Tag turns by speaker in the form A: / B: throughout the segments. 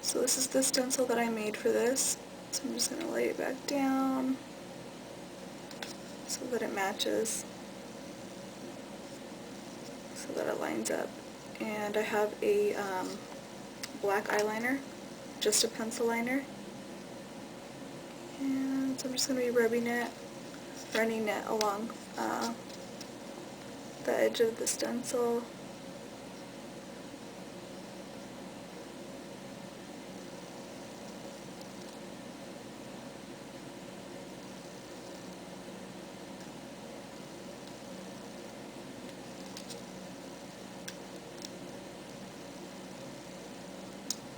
A: So this is the stencil that I made for this. So I'm just going to lay it back down so that it matches, so that it lines up. And I have a black eyeliner, just a pencil liner. And so I'm just going to be running it along the edge of the stencil.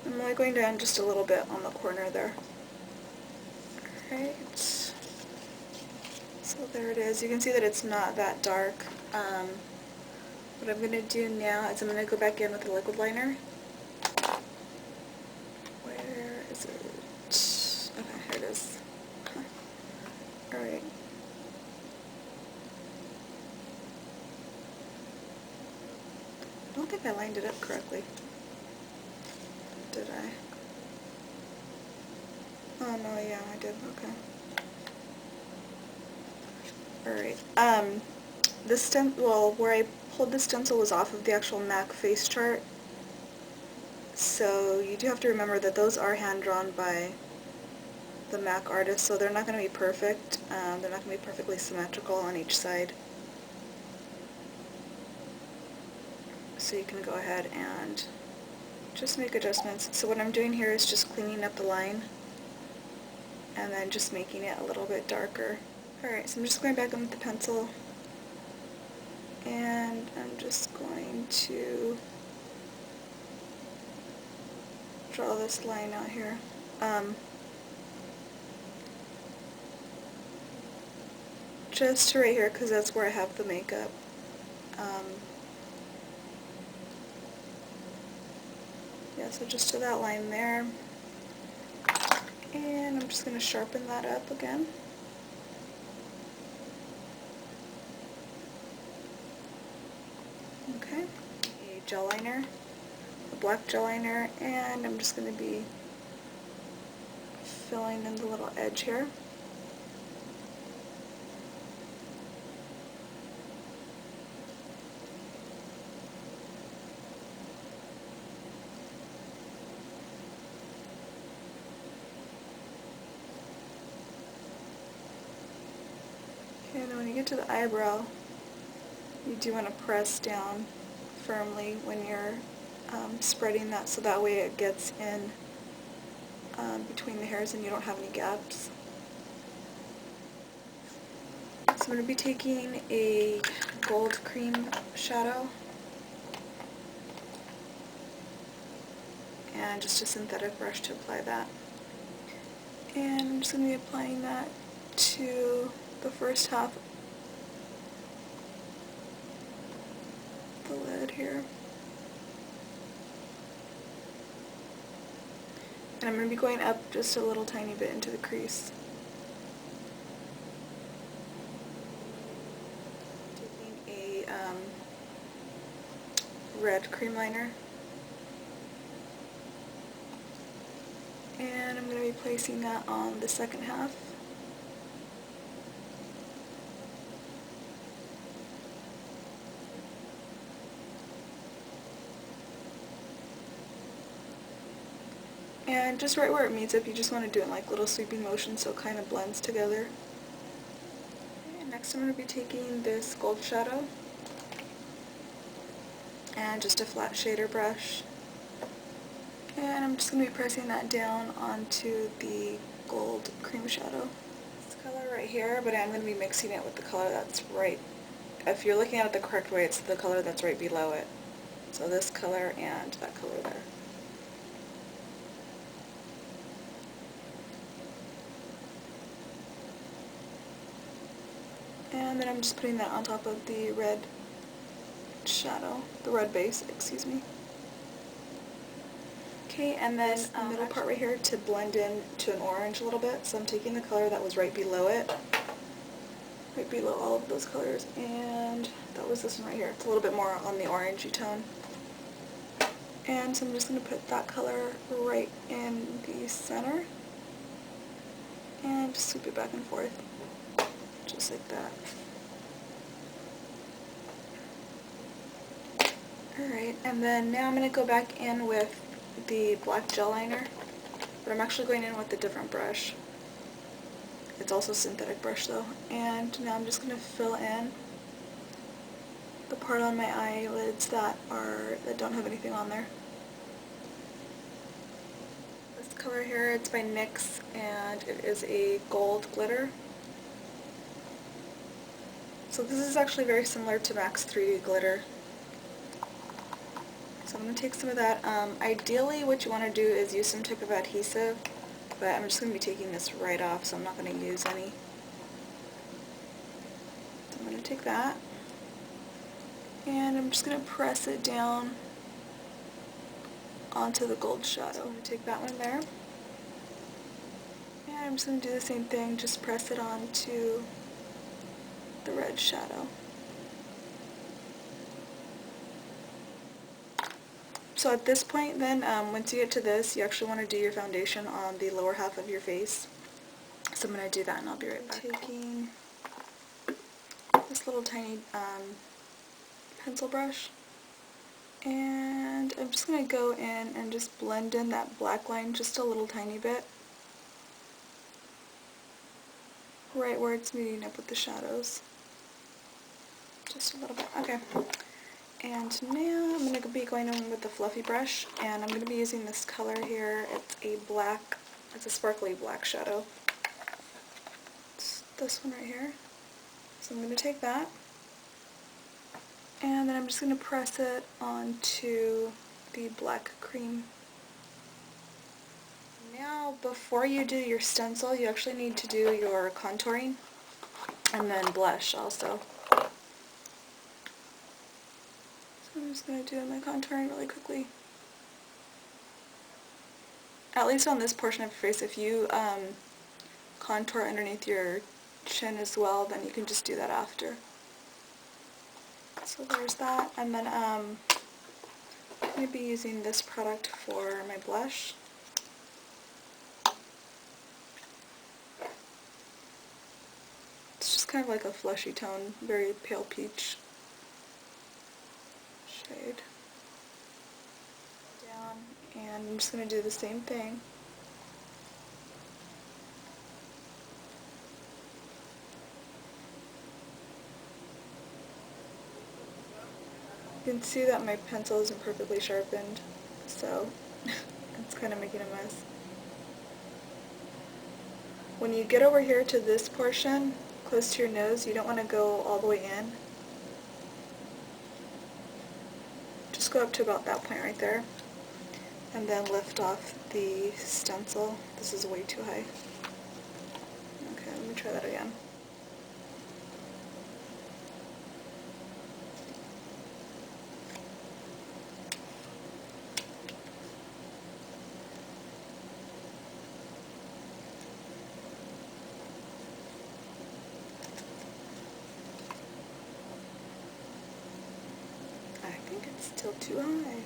A: I'm only going down just a little bit on the corner there. Alright, so there it is. You can see that it's not that dark. What I'm going to do now is I'm going to go back in with the liquid liner. Where is it? Okay, here it is. Alright. I don't think I lined it up correctly. Did I? Oh no, yeah, I did. Okay. Alright. This stencil, where I pulled the stencil was off of the actual MAC face chart. So you do have to remember that those are hand drawn by the MAC artist, so they're not going to be perfect. They're not going to be perfectly symmetrical on each side. So you can go ahead and just make adjustments. So what I'm doing here is just cleaning up the line and then just making it a little bit darker. Alright, so I'm just going back in with the pencil and I'm just going to draw this line out here. Just to right here because that's where I have the makeup. Yeah, so just to that line there. And I'm just going to sharpen that up again. Okay. A gel liner, a black gel liner, and I'm just going to be filling in the little edge here. And then when you get to the eyebrow, you do want to press down firmly when you're spreading that, so that way it gets in between the hairs and you don't have any gaps. So I'm going to be taking a gold cream shadow and just a synthetic brush to apply that. And I'm just going to be applying that to the first half of the lid here. And I'm going to be going up just a little tiny bit into the crease. Taking a red cream liner. And I'm going to be placing that on the second half. And just right where it meets up, you just want to do it in like little sweeping motions so it kind of blends together. And next I'm going to be taking this gold shadow and just a flat shader brush. And I'm just going to be pressing that down onto the gold cream shadow. This color right here, but I'm going to be mixing it with the color that's right. If you're looking at it the correct way, it's the color that's right below it. So this color and that color there. And then I'm just putting that on top of the red shadow, the red base, excuse me. Okay, and then the middle part right here to blend in to an orange a little bit. So I'm taking the color that was right below it, right below all of those colors, and that was this one right here. It's a little bit more on the orangey tone. And so I'm just going to put that color right in the center and just sweep it back and forth, just like that. Alright, and then now I'm going to go back in with the black gel liner, but I'm actually going in with a different brush. It's also a synthetic brush though. And now I'm just going to fill in the part on my eyelids that don't have anything on there. This color here, it's by NYX, and it is a gold glitter. So this is actually very similar to MAC's 3D glitter. So I'm going to take some of that. Ideally what you want to do is use some type of adhesive, but I'm just going to be taking this right off, so I'm not going to use any. So I'm going to take that, and I'm just going to press it down onto the gold shadow. So I'm going to take that one there, and I'm just going to do the same thing, just press it onto the red shadow. So at this point then, once you get to this, you actually want to do your foundation on the lower half of your face. So I'm going to do that and I'll be right back. Taking this little tiny pencil brush, and I'm just going to go in and just blend in that black line just a little tiny bit, right where it's meeting up with the shadows. Just a little bit. Okay. And now I'm going to be going in with the fluffy brush, and I'm going to be using this color here. It's a sparkly black shadow. It's this one right here. So I'm going to take that, and then I'm just going to press it onto the black cream. Now, before you do your stencil, you actually need to do your contouring, and then blush also. I'm just going to do my contouring really quickly. At least on this portion of your face, if you contour underneath your chin as well, then you can just do that after. So there's that, and then I'm going to be using this product for my blush. It's just kind of like a fleshy tone, very pale peach shade. Down, and I'm just going to do the same thing. You can see that my pencil isn't perfectly sharpened, so it's kind of making a mess. When you get over here to this portion, close to your nose, you don't want to go all the way in. Just go up to about that point right there, and then lift off the stencil. This is way too high. Okay, let me try that again. I think it's still too high.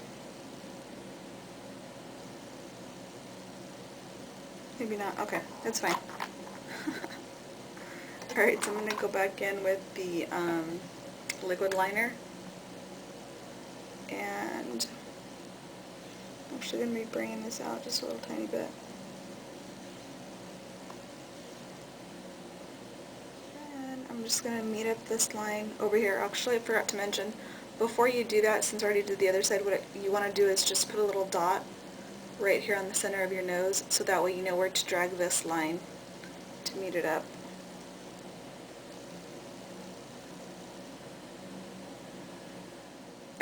A: Maybe not. Okay, that's fine. Alright, so I'm going to go back in with the liquid liner. And I'm actually going to be bringing this out just a little tiny bit. And I'm just going to meet up this line over here. Actually, I forgot to mention, before you do that, since I already did the other side, what you want to do is just put a little dot right here on the center of your nose, so that way you know where to drag this line to meet it up.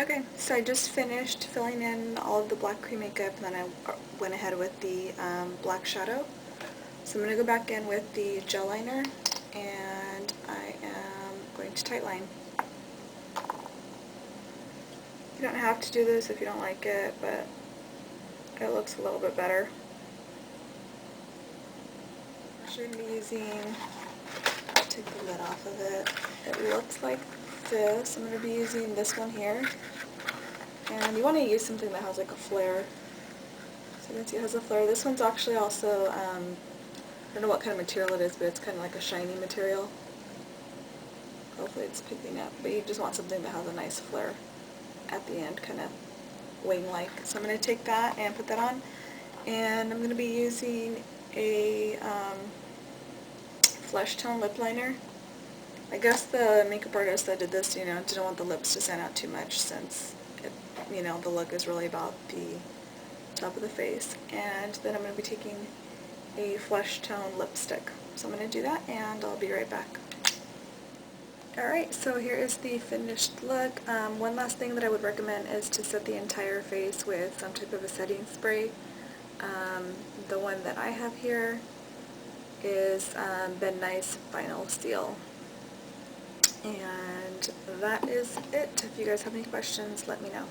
A: Okay, so I just finished filling in all of the black cream makeup, and then I went ahead with the black shadow. So I'm going to go back in with the gel liner, and I am going to tightline. You don't have to do this if you don't like it, but it looks a little bit better. I'm actually going to be using, take the lid off of it. It looks like this. I'm going to be using this one here. And you want to use something that has like a flare. So you can see it has a flare. This one's actually also, I don't know what kind of material it is, but it's kind of like a shiny material. Hopefully it's picking up, but you just want something that has a nice flare at the end, kind of wing-like. So I'm going to take that and put that on, and I'm going to be using a flesh tone lip liner. I guess the makeup artist that did this, didn't want the lips to stand out too much since, the look is really about the top of the face. And then I'm going to be taking a flesh tone lipstick. So I'm going to do that, and I'll be right back. Alright, so here is the finished look. One last thing that I would recommend is to set the entire face with some type of a setting spray. The one that I have here is Ben Nice Vinyl Seal. And that is it. If you guys have any questions, let me know.